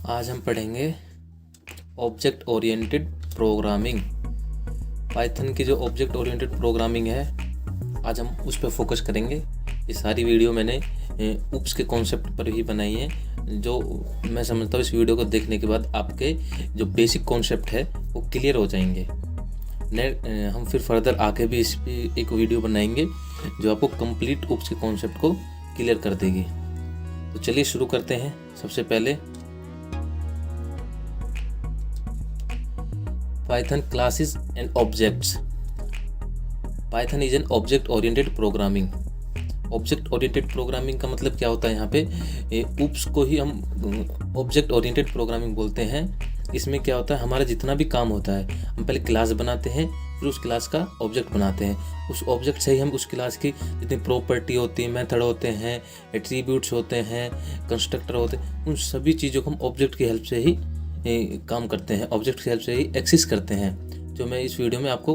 आज हम पढ़ेंगे ऑब्जेक्ट ओरिएंटेड प्रोग्रामिंग। पाइथन की जो ऑब्जेक्ट ओरिएंटेड प्रोग्रामिंग है, आज हम उस पर फोकस करेंगे। ये सारी वीडियो मैंने UPS के कॉन्सेप्ट पर ही बनाई है, जो मैं समझता हूँ इस वीडियो को देखने के बाद आपके जो बेसिक कॉन्सेप्ट है वो क्लियर हो जाएंगे। हम फिर फर्दर आगे भी इस पर एक वीडियो बनाएंगे जो आपको कंप्लीट UPS के कॉन्सेप्ट को क्लियर कर देगी। तो चलिए शुरू करते हैं। सबसे पहले Python classes and objects. Python is an object oriented programming. Object oriented programming का मतलब क्या होता है? यहाँ पे UPS को ही हम ऑब्जेक्ट ओरिएंटेड प्रोग्रामिंग बोलते हैं। इसमें क्या होता है, हमारा जितना भी काम होता है, हम पहले क्लास बनाते हैं, फिर उस क्लास का ऑब्जेक्ट बनाते हैं। उस ऑब्जेक्ट से ही हम उस क्लास की जितनी प्रॉपर्टी होती है, मेथड होते हैं, एट्रीब्यूट्स होते हैं, कंस्ट्रक्टर होते हैं, उन सभी चीज़ों को हम ऑब्जेक्ट की हेल्प से ही काम करते हैं, ऑब्जेक्ट की हेल्प से ही एक्सेस करते हैं, जो मैं इस वीडियो में आपको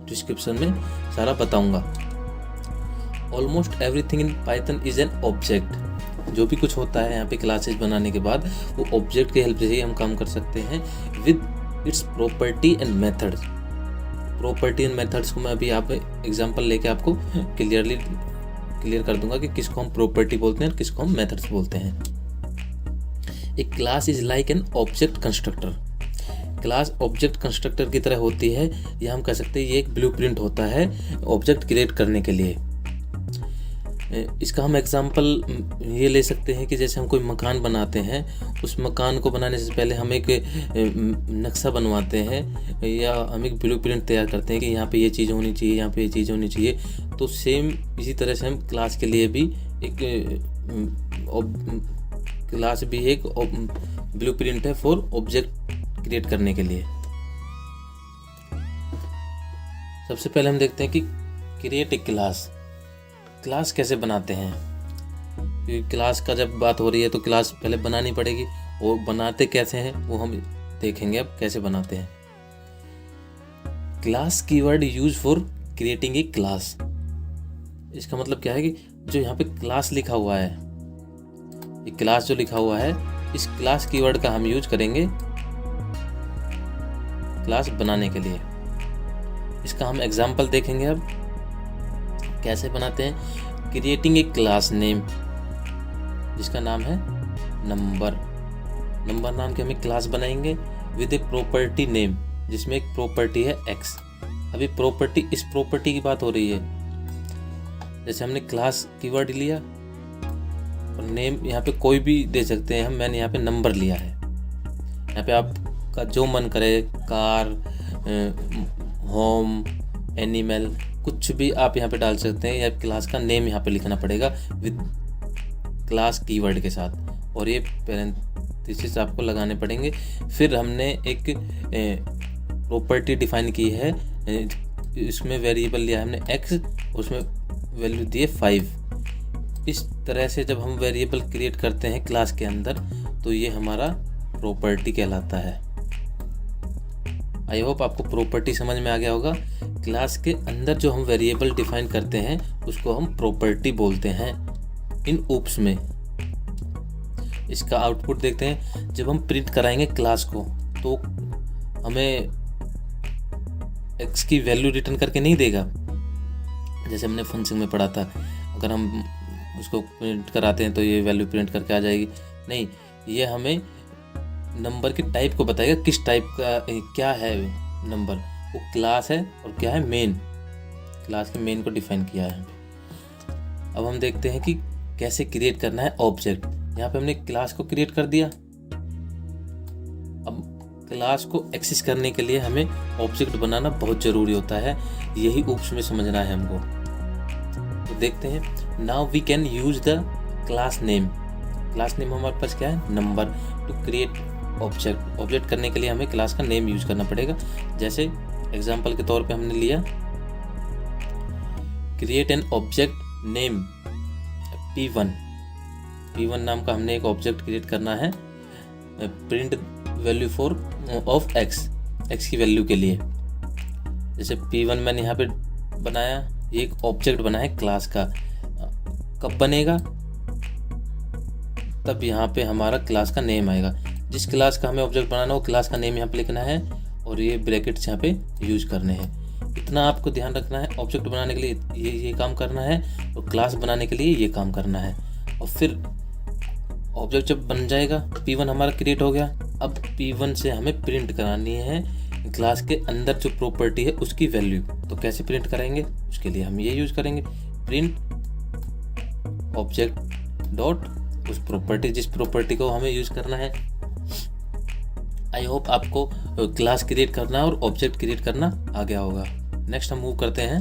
डिस्क्रिप्शन में सारा बताऊंगा। Almost everything in Python is an object. जो भी कुछ होता है यहाँ पे क्लासेस बनाने के बाद, वो ऑब्जेक्ट की हेल्प से ही हम काम कर सकते हैं with its property and methods. Property and methods को मैं अभी यहाँ पे एग्जांपल लेके आपको क्लियर कर दूंगा कि किसको हम प्रॉपर्टी बोलते हैं और किसको हम मेथड्स बोलते हैं। एक class is like an object constructor. Class object constructor की तरह होती है, या हम कह सकते हैं ये एक ब्लूप्रिंट होता है ऑब्जेक्ट क्रिएट करने के लिए। इसका हम एग्जांपल ये ले सकते हैं कि जैसे हम कोई मकान बनाते हैं, उस मकान को बनाने से पहले हम एक नक्शा बनवाते हैं या हम एक ब्लूप्रिंट तैयार करते हैं कि यहाँ पे ये चीज़ होनी चाहिए, यहाँ पे ये चीज़ होनी चाहिए। तो सेम इसी तरह से हम क्लास के लिए भी एक ब्लूप्रिंट है फॉर ऑब्जेक्ट क्रिएट करने के लिए। सबसे पहले हम देखते हैं कि क्रिएट ए क्लास कैसे बनाते हैं। क्योंकि क्लास का जब बात हो रही है तो क्लास पहले बनानी पड़ेगी, और बनाते कैसे हैं वो हम देखेंगे अब कैसे बनाते हैं। Class keyword use for creating a class. इसका मतलब क्या है कि जो यहाँ पे क्लास लिखा हुआ है, ये क्लास जो लिखा हुआ है, इस क्लास कीवर्ड का हम यूज करेंगे क्लास बनाने के लिए। इसका हम एग्जांपल देखेंगे अब कैसे बनाते हैं। क्रिएटिंग ए क्लास नेम, जिसका नाम है नंबर नाम के हम एक क्लास बनाएंगे विद ए प्रॉपर्टी नेम, जिसमें एक प्रॉपर्टी है x। अभी प्रॉपर्टी, इस प्रॉपर्टी की बात हो रही है। जैसे हमने क्लास कीवर्ड लिया और नेम यहाँ पे कोई भी दे सकते हैं हम। मैंने यहाँ पे नंबर लिया है। यहाँ पे आपका जो मन करे, कार, होम, एनिमल, कुछ भी आप यहाँ पे डाल सकते हैं, या क्लास का नेम यहाँ पे लिखना पड़ेगा विद क्लास कीवर्ड के साथ, और ये पैरेंथेसिस आपको लगाने पड़ेंगे। फिर हमने एक प्रॉपर्टी डिफाइन की है, इसमें वेरिएबल लिया है हमने x, उसमें वैल्यू दिए 5। इस तरह से जब हम वेरिएबल क्रिएट करते हैं क्लास के अंदर, तो ये हमारा प्रॉपर्टी कहलाता है। आई होप आपको प्रॉपर्टी समझ में आ गया होगा। क्लास के अंदर जो हम वेरिएबल डिफाइन करते हैं उसको हम प्रॉपर्टी बोलते हैं इन UPS में। इसका आउटपुट देखते हैं। जब हम प्रिंट कराएंगे क्लास को, तो हमें x की वैल्यू रिटर्न करके नहीं देगा, जैसे हमने फंक्शन में पढ़ा था। अगर हम उसको प्रिंट कराते हैं तो ये वैल्यू प्रिंट करके आ जाएगी, नहीं, ये हमें नंबर की टाइप को बताएगा, किस टाइप का क्या है नंबर। वो क्लास है और क्या है, मेन। क्लास के मेन को डिफाइन किया है। अब हम देखते हैं कि कैसे क्रिएट करना है ऑब्जेक्ट। यहाँ पे हमने क्लास को क्रिएट कर दिया। अब क्लास को एक्सेस करने के लिए हमें ऑब्जेक्ट बनाना बहुत ज़रूरी होता है। यही UPS में समझना है हमको। तो देखते हैं। Now we can use the class name. Class name हमारे पास क्या है, नंबर। टू क्रिएट ऑब्जेक्ट करने के लिए हमें क्लास का नेम यूज करना पड़ेगा। जैसे एग्जांपल के तौर पे हमने लिया, create an object name P1 नाम का हमने एक ऑब्जेक्ट क्रिएट करना है। Print value for of x की वैल्यू के लिए। जैसे P1 मैंने यहाँ पे बनाया, ये एक ऑब्जेक्ट बना है क्लास का। कब बनेगा, तब यहाँ पे हमारा क्लास का नेम आएगा। जिस क्लास का हमें ऑब्जेक्ट बनाना हो क्लास का नेम यहाँ पे लिखना है और ये ब्रैकेट्स यहाँ पे यूज करने हैं। इतना आपको ध्यान रखना है। ऑब्जेक्ट बनाने के लिए ये काम करना है और क्लास बनाने के लिए ये काम करना है। और फिर ऑब्जेक्ट जब बन जाएगा, P1 हमारा क्रिएट हो गया। अब P1 से हमें प्रिंट करानी है क्लास के अंदर जो प्रॉपर्टी है उसकी वैल्यू। तो कैसे प्रिंट करेंगे, उसके लिए हम ये यूज करेंगे, प्रिंट ऑब्जेक्ट डॉट उस प्रॉपर्टी, जिस प्रॉपर्टी को हमें यूज करना है। आई होप आपको क्लास क्रिएट करना और ऑब्जेक्ट क्रिएट करना आ गया होगा। नेक्स्ट हम मूव करते हैं,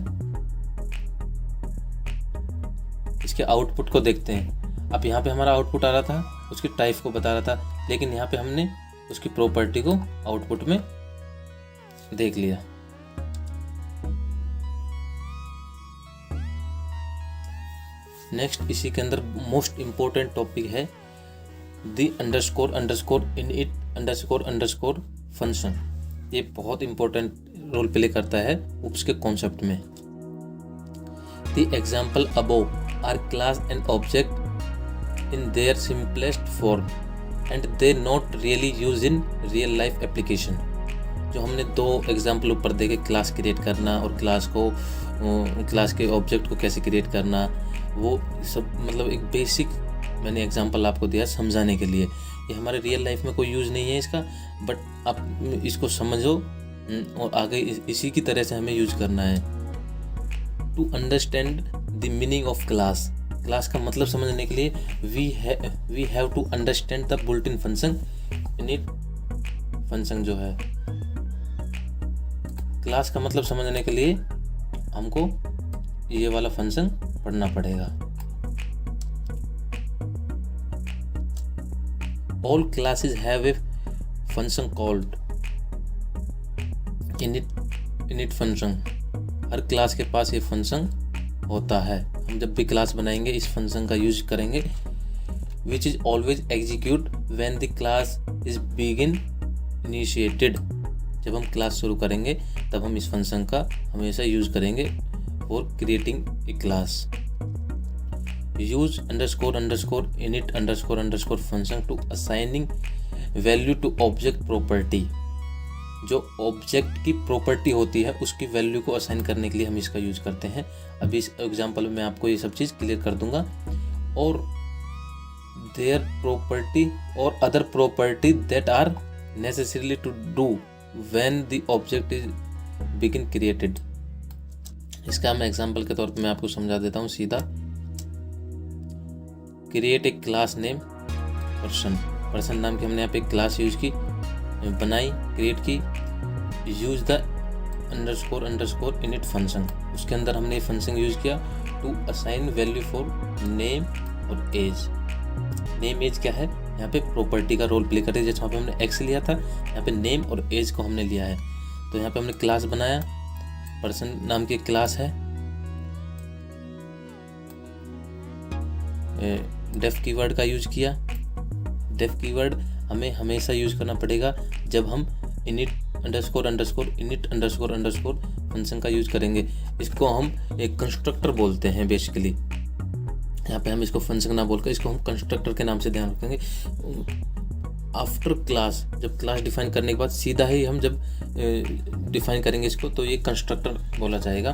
इसके आउटपुट को देखते हैं। अब यहाँ पे हमारा आउटपुट आ रहा था, उसकी टाइप को बता रहा था, लेकिन यहाँ पे हमने उसकी प्रॉपर्टी को आउटपुट में देख लिया। नेक्स्ट इसी के अंदर मोस्ट इंपॉर्टेंट टॉपिक है the underscore underscore init underscore underscore function. ये बहुत इंपॉर्टेंट रोल प्ले करता है UPS के कॉन्सेप्ट में। The example above are class and object in their simplest form and they not really use in real life application. जो हमने दो example ऊपर देखे, क्लास क्रिएट करना और क्लास के ऑब्जेक्ट को कैसे क्रिएट करना, वो सब मतलब एक बेसिक मैंने एग्जांपल आपको दिया समझाने के लिए। ये हमारे रियल लाइफ में कोई यूज़ नहीं है इसका, बट आप इसको समझो और आगे इसी की तरह से हमें यूज करना है। To understand the meaning of class, class का मतलब समझने के लिए we have to understand the builtin function. Init function जो है, क्लास का मतलब समझने के लिए हमको ये वाला फंक्शन पढ़ना पड़ेगा। All classes have a function called init function। Her class के पास ये फंक्शन होता है। हम जब भी क्लास बनाएंगे इस फंक्शन का यूज करेंगे। which is always execute when the class is begin initiated। जब हम क्लास शुरू करेंगे तब हम इस फंक्शन का हमेशा यूज करेंगे for creating a class। use underscore underscore init underscore underscore function to assigning value to object property। जो ऑब्जेक्ट की प्रॉपर्टी होती है उसकी वैल्यू को असाइन करने के लिए हम इसका यूज करते हैं। अभी इस एग्जांपल में आपको ये सब चीज़ क्लियर कर दूंगा। और देयर प्रॉपर्टी और other property that are necessarily to do when the object is बिगिन क्रिएटेड। इसका मैं एग्जांपल के तौर पे मैं आपको समझा देता हूँ सीधा। क्रिएट एक क्लास नेम पर्सन नाम की हमने यहाँ पे क्लास यूज की, बनाई, क्रिएट की। Use the underscore underscore init function, उसके अंदर हमने फंक्शन यूज किया to assign value for name और एज। नेम एज क्या है, यहाँ पे प्रॉपर्टी का रोल प्ले करती है। जैसे वहाँ पे हमने एक्स लिया था, यहाँ पे नेम और एज को हमने लिया है। तो यहाँ पे हमने क्लास बनाया, पर्सन नाम की क्लास है। डेफ कीवर्ड का यूज किया। डेफ कीवर्ड हमें हमेशा यूज करना पड़ेगा जब हम init underscore underscore init underscore underscore function का यूज करेंगे। इसको हम एक कंस्ट्रक्टर बोलते हैं बेसिकली। यहाँ पे हम इसको फंक्शन ना बोलकर इसको हम कंस्ट्रक्टर के नाम से ध्यान रखेंगे। आफ्टर क्लास, जब क्लास डिफाइन करने के बाद सीधा ही हम जब डिफाइन करेंगे इसको तो ये कंस्ट्रक्टर बोला जाएगा।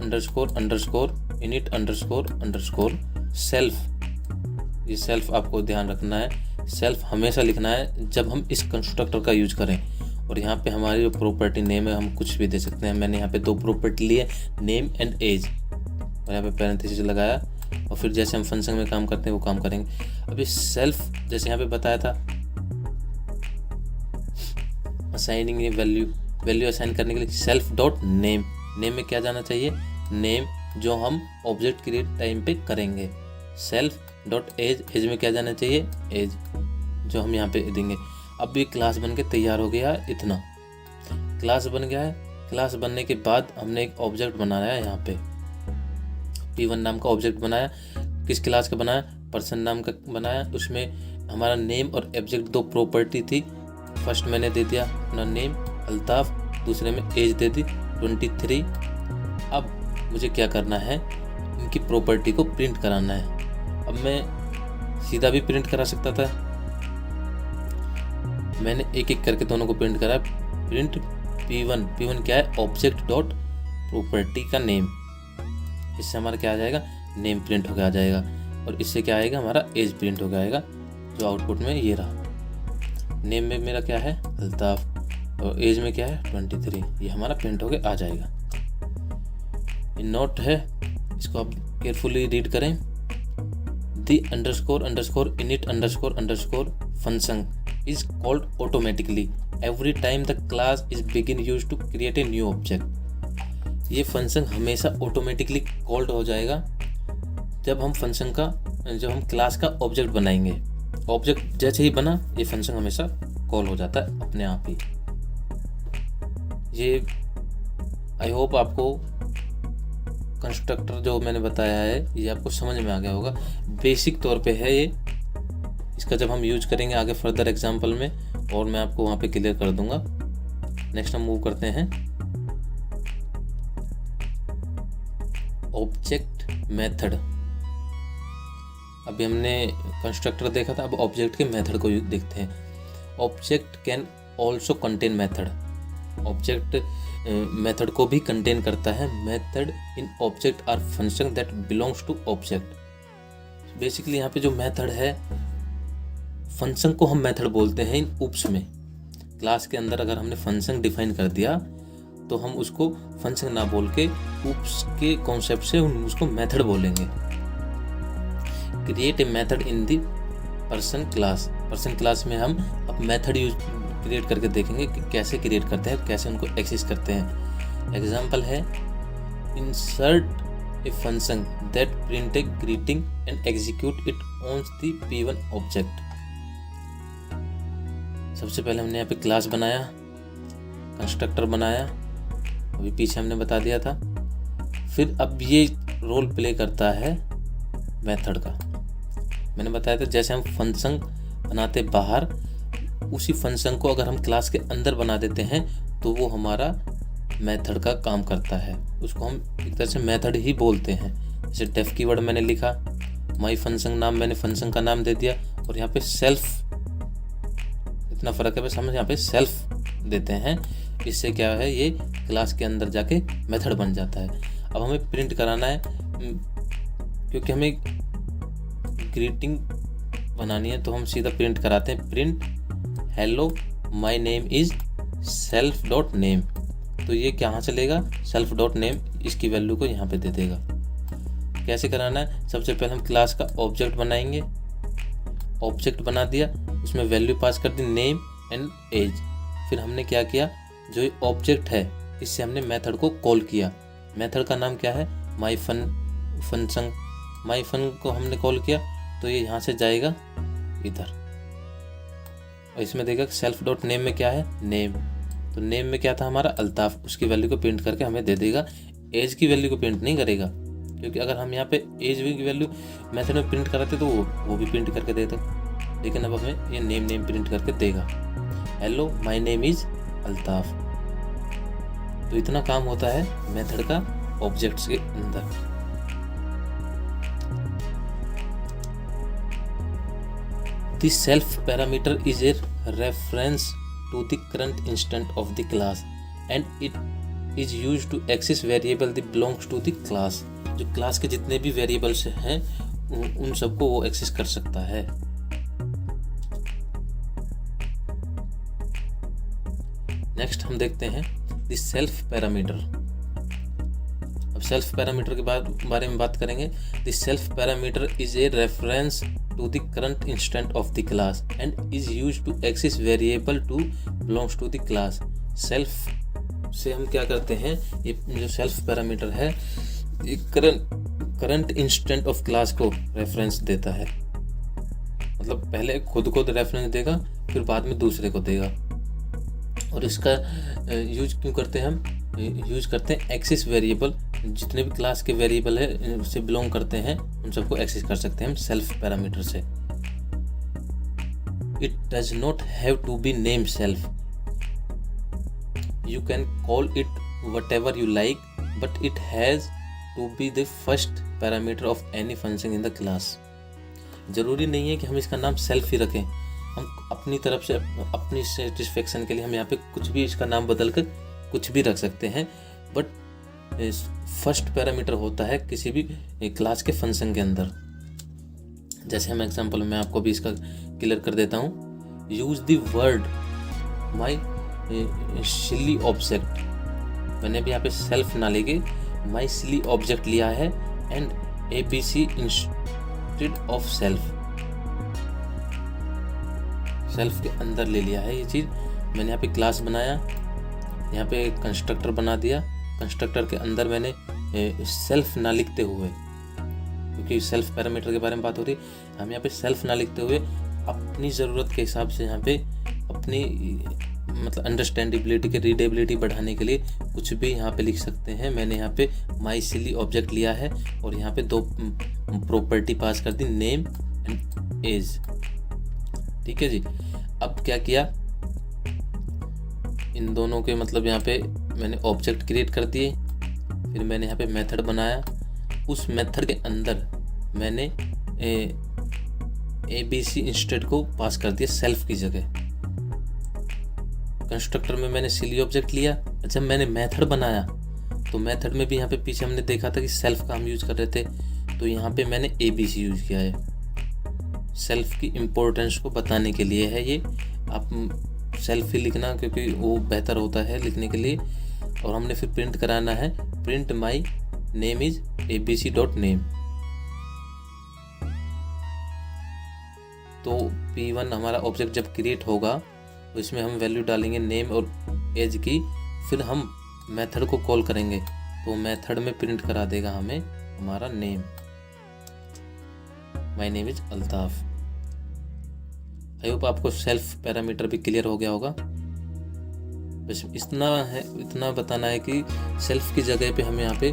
Underscore underscore init underscore underscore self. ये सेल्फ आपको ध्यान रखना है, सेल्फ हमेशा लिखना है जब हम इस कंस्ट्रक्टर का यूज करें। और यहाँ पे हमारी जो प्रॉपर्टी नेम है हम कुछ भी दे सकते हैं। मैंने यहाँ पे दो प्रॉपर्टी लिए, नेम एंड एज, और यहाँ पे पैरेंथेसिस लगाया और फिर जैसे हम फंक्शन में काम करते हैं वो काम करेंगे। अभी सेल्फ जैसे यहाँ पे बताया था असाइनिंग वैल्यू असाइन करने के लिए सेल्फ डॉट नेम। नेम में क्या जाना चाहिए, नेम जो हम ऑब्जेक्ट क्रिएट टाइम पे करेंगे। सेल्फ डॉट एज, एज में क्या जाना चाहिए, एज जो हम यहाँ पे देंगे। अब ये क्लास बन के तैयार हो गया है। इतना क्लास बन गया है। क्लास बनने के बाद हमने एक ऑब्जेक्ट बनाया है। यहाँ पे P1 नाम का ऑब्जेक्ट बनाया। किस क्लास का बनाया, पर्सन नाम का बनाया। उसमें हमारा नेम और ऑब्जेक्ट दो प्रॉपर्टी थी। फर्स्ट मैंने दे दिया अपना नेम अल्ताफ, दूसरे में एज दे दी 23। अब मुझे क्या करना है, इनकी प्रॉपर्टी को प्रिंट कराना है। अब मैं सीधा भी प्रिंट करा सकता था, मैंने एक एक करके दोनों को प्रिंट करा। प्रिंट P1 क्या है, ऑब्जेक्ट डॉट प्रॉपर्टी का नेम। इससे हमारा क्या आ जाएगा, नेम प्रिंट होकर आ जाएगा। और इससे क्या आएगा, हमारा एज प्रिंट होकर आएगा, जो आउटपुट में ये रहा। नेम में मेरा क्या है, अल्ताफ, और एज में क्या है 23। ये हमारा प्रिंट होकर आ जाएगा। ये नोट है, इसको आप केयरफुली रीड करें। The underscore init underscore function is called automatically every time the class is begin used to create a new object। ये फंक्शन हमेशा ऑटोमेटिकली कॉल्ड हो जाएगा जब हम क्लास का ऑब्जेक्ट बनाएंगे। ऑब्जेक्ट जैसे ही बना, ये फंक्शन हमेशा कॉल हो जाता है अपने आप ही। ये आई होप आपको कंस्ट्रक्टर जो मैंने बताया है ये आपको समझ में आ गया होगा। बेसिक तौर पे है ये, इसका जब हम यूज करेंगे आगे फर्दर एग्जांपल में, और मैं आपको वहाँ पे क्लियर कर दूंगा। नेक्स्ट हम मूव करते हैं ऑब्जेक्ट मेथड। अभी हमने कंस्ट्रक्टर देखा था, अब ऑब्जेक्ट के मेथड को देखते हैं। Object can also contain method. Object method को भी कंटेन करता है। Method in object are function that belongs to object. Basically यहाँ पे जो मेथड है, फंक्शन को हम मेथड बोलते हैं इन उप्स में। क्लास के अंदर अगर हमने फंक्शन डिफाइन कर दिया तो हम उसको फंक्शन ना बोल के उप्स के कॉन्सेप्ट से उसको मेथड बोलेंगे। Create a method in the person class. Person class में हम अब मेथड यूज क्रिएट करके देखेंगे कि कैसे क्रिएट करते हैं, कैसे उनको एक्सेस करते हैं। एग्जाम्पल है insert a function that print A greeting and execute it on the P1 object. सबसे पहले हमने यहाँ पे क्लास बनाया, कंस्ट्रक्टर बनाया, अभी पीछे हमने बता दिया था। फिर अब ये रोल प्ले करता है मेथड का। मैंने बताया था जैसे हम फंक्शन बनाते बाहर, उसी फंक्शन को अगर हम क्लास के अंदर बना देते हैं तो वो हमारा मेथड का काम करता है। उसको हम एक तरह से मेथड ही बोलते हैं। जैसे डेफ कीवर्ड मैंने लिखा, माई फंक्शन नाम मैंने फंक्शन का नाम दे दिया, और यहाँ पे सेल्फ, इतना फ़र्क है बस, हम यहाँ पे सेल्फ देते हैं। इससे क्या है, ये क्लास के अंदर जाके मेथड बन जाता है। अब हमें प्रिंट कराना है, क्योंकि हमें ग्रीटिंग बनानी है तो हम सीधा प्रिंट कराते हैं। Print hello my name is self dot name. तो ये कहाँ चलेगा, सेल्फ डॉट नेम, इसकी वैल्यू को यहाँ पे दे देगा। कैसे कराना है, सबसे पहले हम क्लास का ऑब्जेक्ट बनाएंगे। ऑब्जेक्ट बना दिया, उसमें वैल्यू पास कर दी नेम एंड एज। फिर हमने क्या किया, जो ये ऑब्जेक्ट है इससे हमने मेथड को कॉल किया। मेथड का नाम क्या है, माई फंक्शन। माई फन को हमने कॉल किया तो ये यहाँ से जाएगा इधर, और इसमें देखा सेल्फ डॉट नेम में क्या है, नेम। तो नेम में क्या था हमारा, अल्ताफ। उसकी वैल्यू को प्रिंट करके हमें दे देगा। एज की वैल्यू को प्रिंट नहीं करेगा, क्योंकि अगर हम यहाँ पे एज की वैल्यू मेथड में प्रिंट कराते तो वो भी प्रिंट करके देता। लेकिन अब हमें ये नेम प्रिंट करके देगा, hello my name is Altaf. तो इतना काम होता है मेथड का ऑब्जेक्ट्स के अंदर। The self parameter is a reference to the current instant of the class and it is used to access variable that belongs to the class। जो class के जितने भी वेरिएबल्स हैं उन सबको वो एक्सेस कर सकता है। नेक्स्ट हम देखते हैं द सेल्फ पैरामीटर। अब सेल्फ पैरामीटर के बारे में बात करेंगे। The self parameter is a reference to the current instant of the class and is used to access variable to belongs to the class। self से हम क्या करते हैं, ये जो self पैरामीटर है ये current instant of class को रेफरेंस देता है। मतलब पहले खुद को रेफरेंस देगा, फिर बाद में दूसरे को देगा। और इसका यूज क्यों करते हैं हम, यूज करते हैं एक्सेस वेरिएबल। जितने भी क्लास के वेरिएबल है उससे बिलोंग करते हैं उन सबको एक्सेस कर सकते हैं हम सेल्फ पैरामीटर से। It does not have to be name self, you can call it whatever you like, but it has to be the first parameter of any function in the class. जरूरी नहीं है कि हम इसका नाम self ही रखें। हम अपनी तरफ से अपनी सेटिस्फेक्शन के लिए हम यहाँ पे कुछ भी इसका नाम बदल कर कुछ भी रख सकते हैं, बट फर्स्ट पैरामीटर होता है किसी भी क्लास के फंक्शन के अंदर। जैसे हम एग्जांपल में आपको भी इसका क्लियर कर देता हूँ। Use the word my silly object, मैंने भी यहाँ पे सेल्फ ना लेके माई सिली ऑब्जेक्ट लिया है and ABC instead of self, self के अंदर ले लिया है ये चीज़। मैंने यहाँ पे क्लास बनाया, यहाँ पे कंस्ट्रक्टर बना दिया, कंस्ट्रक्टर के अंदर मैंने सेल्फ ना लिखते हुए, क्योंकि सेल्फ पैरामीटर के बारे में बात हो रही, हम यहाँ पे सेल्फ ना लिखते हुए अपनी ज़रूरत के हिसाब से यहाँ पे अपनी मतलब अंडरस्टैंडेबिलिटी के रीडेबिलिटी बढ़ाने के लिए कुछ भी यहाँ पे लिख सकते हैं। मैंने यहाँ पे माई सिली ऑब्जेक्ट लिया है और यहाँ पे 2 प्रॉपर्टी पास कर दी, नेम एंड एज। ठीक है जी। अब क्या किया, इन दोनों के मतलब यहाँ पे मैंने ऑब्जेक्ट क्रिएट कर दिए, फिर मैंने यहाँ पे मेथड बनाया, उस मेथड के अंदर मैंने ABC इंस्टेड को पास कर दिया सेल्फ की जगह। कंस्ट्रक्टर में मैंने सिली ऑब्जेक्ट लिया। जब मैंने मेथड बनाया तो मेथड में भी यहाँ पे पीछे हमने देखा था कि सेल्फ का हम यूज कर रहे थे, तो यहाँ पे मैंने ABC यूज किया है। सेल्फ की इम्पोर्टेंस को बताने के लिए है ये, आप सेल्फ ही लिखना क्योंकि वो बेहतर होता है लिखने के लिए। और हमने फिर प्रिंट कराना है, print my name is abc.name। तो P1 हमारा ऑब्जेक्ट जब क्रिएट होगा तो इसमें हम वैल्यू डालेंगे नेम और एज की, फिर हम मेथड को कॉल करेंगे तो मेथड में प्रिंट करा देगा हमें हमारा name, my name is Altaf. I hope आपको सेल्फ पैरामीटर भी क्लियर हो गया होगा। बस इतना बताना है कि सेल्फ की जगह पे हम यहाँ पे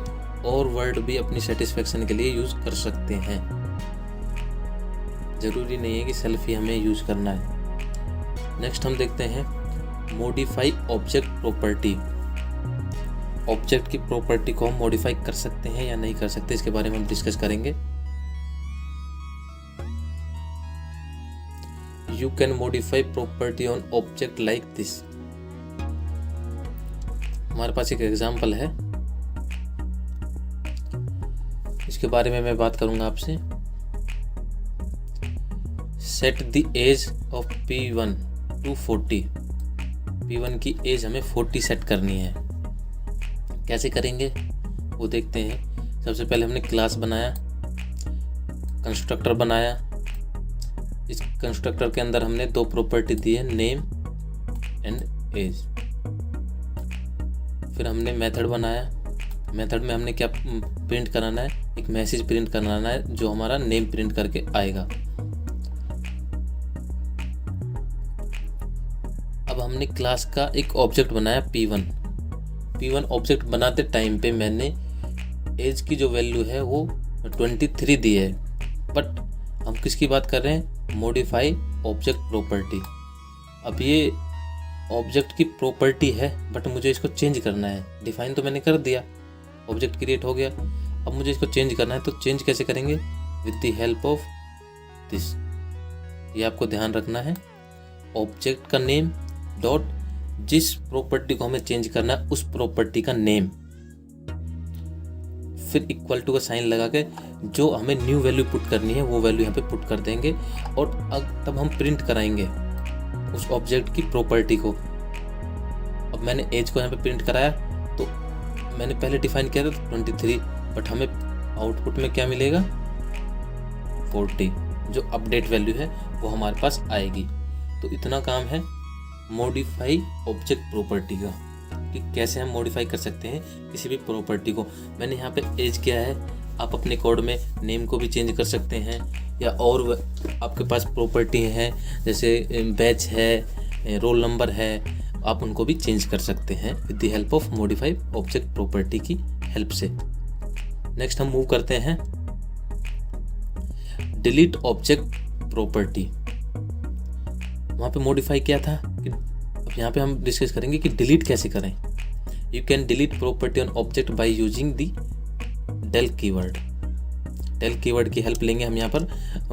और वर्ड भी अपनी सेटिस्फेक्शन के लिए यूज कर सकते हैं, जरूरी नहीं है कि सेल्फ ही हमें यूज करना है। नेक्स्ट हम देखते हैं मॉडिफाई ऑब्जेक्ट प्रॉपर्टी। ऑब्जेक्ट की प्रॉपर्टी को हम मॉडिफाई कर सकते हैं या नहीं कर सकते, इसके बारे में हम डिस्कस करेंगे। You can modify property on object like this. हमारे पास एक एग्जांपल है, इसके बारे में मैं बात करूंगा आपसे। Set the age of P1 to 40। P1 की एज हमें 40 सेट करनी है। कैसे करेंगे वो देखते हैं। सबसे पहले हमने क्लास बनाया, कंस्ट्रक्टर बनाया, इस कंस्ट्रक्टर के अंदर हमने 2 प्रॉपर्टी दी है, नेम एंड एज। फिर हमने मेथड बनाया, मेथड में हमने क्या प्रिंट कराना है, एक मैसेज प्रिंट कराना है जो हमारा नेम प्रिंट करके आएगा। अब हमने क्लास का एक ऑब्जेक्ट बनाया P1 ऑब्जेक्ट बनाते टाइम पे मैंने एज की जो वैल्यू है वो 23 दी है, बट हम किसकी बात कर रहे हैं, मॉडिफाई ऑब्जेक्ट प्रॉपर्टी। अब ये ऑब्जेक्ट की प्रॉपर्टी है बट मुझे इसको चेंज करना है। डिफाइन तो मैंने कर दिया, ऑब्जेक्ट क्रिएट हो गया, अब मुझे इसको चेंज करना है। तो चेंज कैसे करेंगे, with the help of this. ये आपको ध्यान रखना है, ऑब्जेक्ट का नेम डॉट जिस प्रॉपर्टी को हमें चेंज करना है उस प्रॉपर्टी का नेम, फिर इक्वल टू का साइन लगा के जो हमें न्यू वैल्यू पुट करनी है वो वैल्यू यहाँ पे पुट कर देंगे, और तब हम प्रिंट कराएंगे उस ऑब्जेक्ट की प्रॉपर्टी को। अब मैंने एज को यहाँ पे प्रिंट कराया, तो मैंने पहले डिफाइन किया था 23, बट हमें आउटपुट में क्या मिलेगा, 40, जो अपडेट वैल्यू है वो हमारे पास आएगी। तो इतना काम है मॉडिफाई ऑब्जेक्ट प्रॉपर्टी का, कि कैसे हम मॉडिफाई कर सकते हैं किसी भी प्रॉपर्टी को। मैंने यहाँ पे एज किया है, आप अपने कोड में नेम को भी चेंज कर सकते हैं, या और आपके पास प्रॉपर्टी हैं जैसे बैच है, रोल नंबर है, आप उनको भी चेंज कर सकते हैं with the help of modify object property की हेल्प से। नेक्स्ट हम मूव करते हैं डिलीट ऑब्जेक्ट प्रॉपर्टी। वहाँ पे मॉडिफाई किया था कि अब यहाँ पे हम डिस्कस करेंगे कि डिलीट कैसे करें। You can delete property on object by using the del keyword. Del keyword की हेल्प लेंगे हम यहाँ पर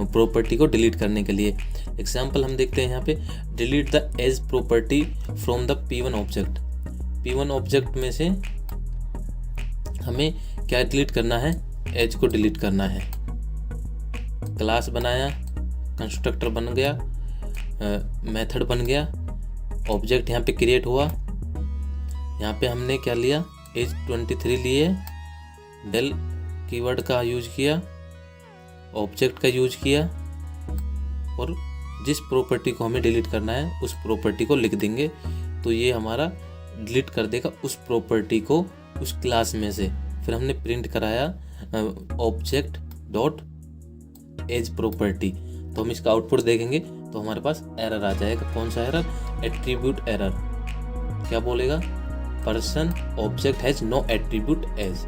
प्रॉपर्टी को डिलीट करने के लिए। एग्जाम्पल हम देखते हैं यहाँ पे, delete the age property from the P1 object. P1 object में से हमें क्या डिलीट करना है, एज को डिलीट करना है। क्लास बनाया, कंस्ट्रक्टर बन गया, मेथड बन गया, ऑब्जेक्ट यहाँ पे क्रिएट हुआ। यहाँ पे हमने क्या लिया, एज 23 लिए, डेल कीवर्ड का यूज किया, ऑब्जेक्ट का यूज किया, और जिस प्रॉपर्टी को हमें डिलीट करना है उस प्रॉपर्टी को लिख देंगे, तो ये हमारा डिलीट कर देगा उस प्रॉपर्टी को उस क्लास में से। फिर हमने प्रिंट कराया ऑब्जेक्ट डॉट एज प्रॉपर्टी, तो हम इसका आउटपुट देखेंगे तो हमारे पास एरर आ जाएगा। कौन सा एरर, एट्रीब्यूट एरर। क्या बोलेगा, person object has no attribute age.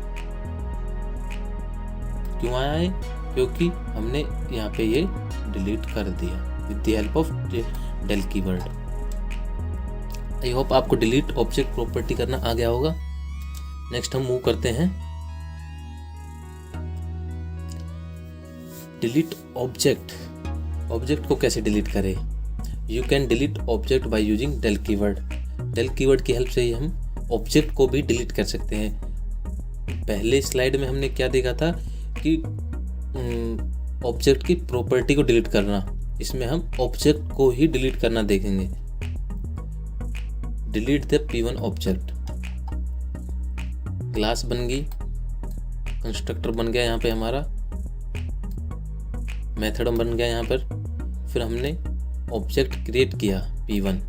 क्यों आया है, क्योंकि हमने यहाँ पे ये डिलीट कर दिया with the help of del keyword. I hope आपको डिलीट ऑब्जेक्ट प्रॉपर्टी करना आ गया होगा। नेक्स्ट हम मूव करते हैं डिलीट ऑब्जेक्ट। ऑब्जेक्ट को कैसे डिलीट करें, you can delete object by using del keyword. Del keyword की हेल्प से ही हम ऑब्जेक्ट को भी डिलीट कर सकते हैं। पहले स्लाइड में हमने क्या देखा था कि ऑब्जेक्ट की प्रॉपर्टी को डिलीट करना, इसमें हम ऑब्जेक्ट को ही डिलीट करना देखेंगे। Delete the P1 object, class बन गई, कंस्ट्रक्टर बन गया, यहाँ पे हमारा मेथड बन गया यहाँ पर। फिर हमने ऑब्जेक्ट क्रिएट किया P1।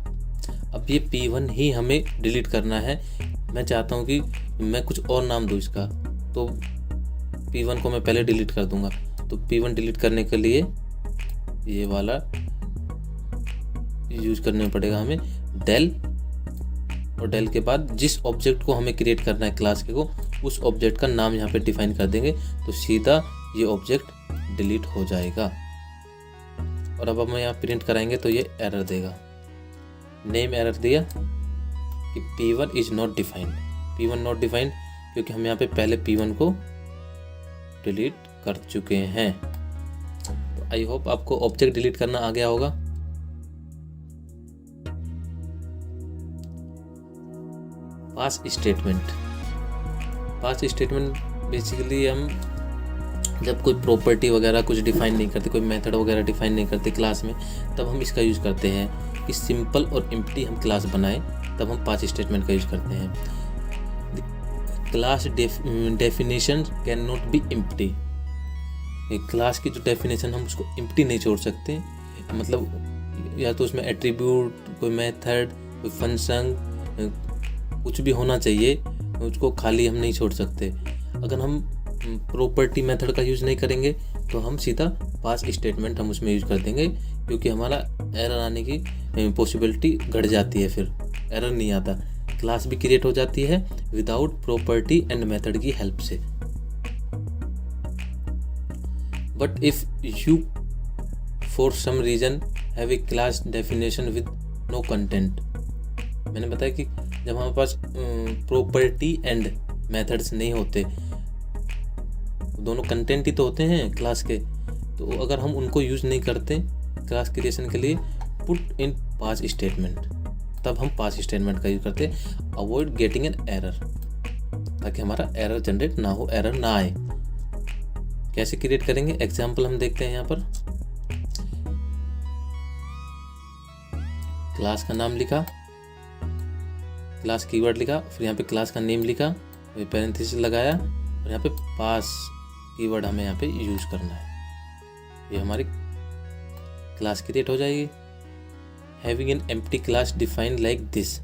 अब ये P1 ही हमें डिलीट करना है। मैं चाहता हूँ कि मैं कुछ और नाम दूँ इसका, तो P1 को मैं पहले डिलीट कर दूंगा। तो P1 डिलीट करने के लिए ये वाला यूज करने पड़ेगा हमें डेल, और डेल के बाद जिस ऑब्जेक्ट को हमें क्रिएट करना है क्लास के को, उस ऑब्जेक्ट का नाम यहाँ पे डिफाइन कर देंगे, तो सीधा ये ऑब्जेक्ट डिलीट हो जाएगा। और अब हम यहाँ प्रिंट कराएंगे तो ये एरर देगा, नेम एरर दिया कि P1 is not defined. P1 not defined क्योंकि हम यहाँ पे पहले P1 को डिलीट कर चुके हैं। तो आई होप आपको ऑब्जेक्ट डिलीट करना आ गया होगा। पास स्टेटमेंट। पास स्टेटमेंट बेसिकली हम जब कोई प्रॉपर्टी वगैरह कुछ डिफाइन नहीं करते, कोई मेथड वगैरह डिफाइन नहीं करते क्लास में, तब हम इसका यूज़ करते हैं कि सिंपल और एम्प्टी हम क्लास बनाएं, तब हम पास स्टेटमेंट का यूज़ करते हैं। Class definition can not be empty. Class की जो डेफिनेशन हम उसको एम्प्टी नहीं छोड़ सकते, मतलब या तो उसमें एट्रीब्यूट, कोई मेथड, कोई फंक्शन, कुछ भी होना चाहिए, उसको खाली हम नहीं छोड़ सकते। अगर हम प्रॉपर्टी मेथड का यूज़ नहीं करेंगे तो हम सीधा पास स्टेटमेंट हम उसमें यूज़ कर देंगे, क्योंकि हमारा एरर आने की पॉसिबिलिटी घट जाती है, फिर एरर नहीं आता। क्लास भी क्रिएट हो जाती है विदाउट प्रॉपर्टी एंड मेथड की हेल्प से। But if you for some reason have a class definition with no content, मैंने बताया कि जब हमारे पास प्रॉपर्टी एंड मेथड्स नहीं होते, दोनों कंटेंट ही तो होते हैं क्लास के, तो अगर हम उनको यूज नहीं करते क्लास क्रिएशन के लिए, पुट इन पास स्टेटमेंट, तब हम पास स्टेटमेंट का यूज करते हैं। अवॉइड गेटिंग एन एरर, ताकि हमारा एरर जनरेट ना हो, एरर ना आए। कैसे क्रिएट करेंगे, एग्जाम्पल हम देखते हैं। यहाँ पर क्लास का नाम लिखा, क्लास कीवर्ड लिखा, फिर यहाँ पे क्लास का नेम लिखा, फिर पैरेंथेसिस लगाया, और यहाँ पे पास कीवर्ड हमें यहाँ पे यूज करना है। ये हमारी क्लास क्रिएट हो जाएगी। Having an empty class defined like this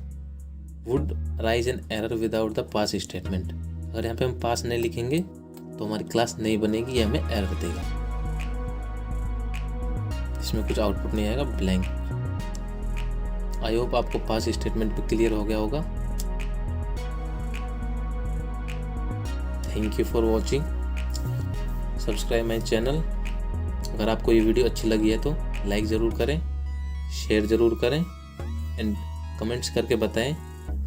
would rise an error without the pass statement. अगर यहाँ पे हम पास नहीं लिखेंगे तो हमारी क्लास नहीं बनेगी, ये हमें एरर देगा, इसमें कुछ आउटपुट नहीं आएगा, ब्लैंक। आई होप आपको पास स्टेटमेंट पे क्लियर हो गया होगा। Thank you for watching, subscribe my channel. अगर आपको ये वीडियो अच्छी लगी है तो लाइक ज़रूर करें, शेयर ज़रूर करें, एंड कमेंट्स करके बताएं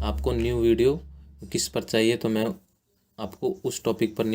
आपको न्यू वीडियो किस पर चाहिए, तो मैं आपको उस टॉपिक पर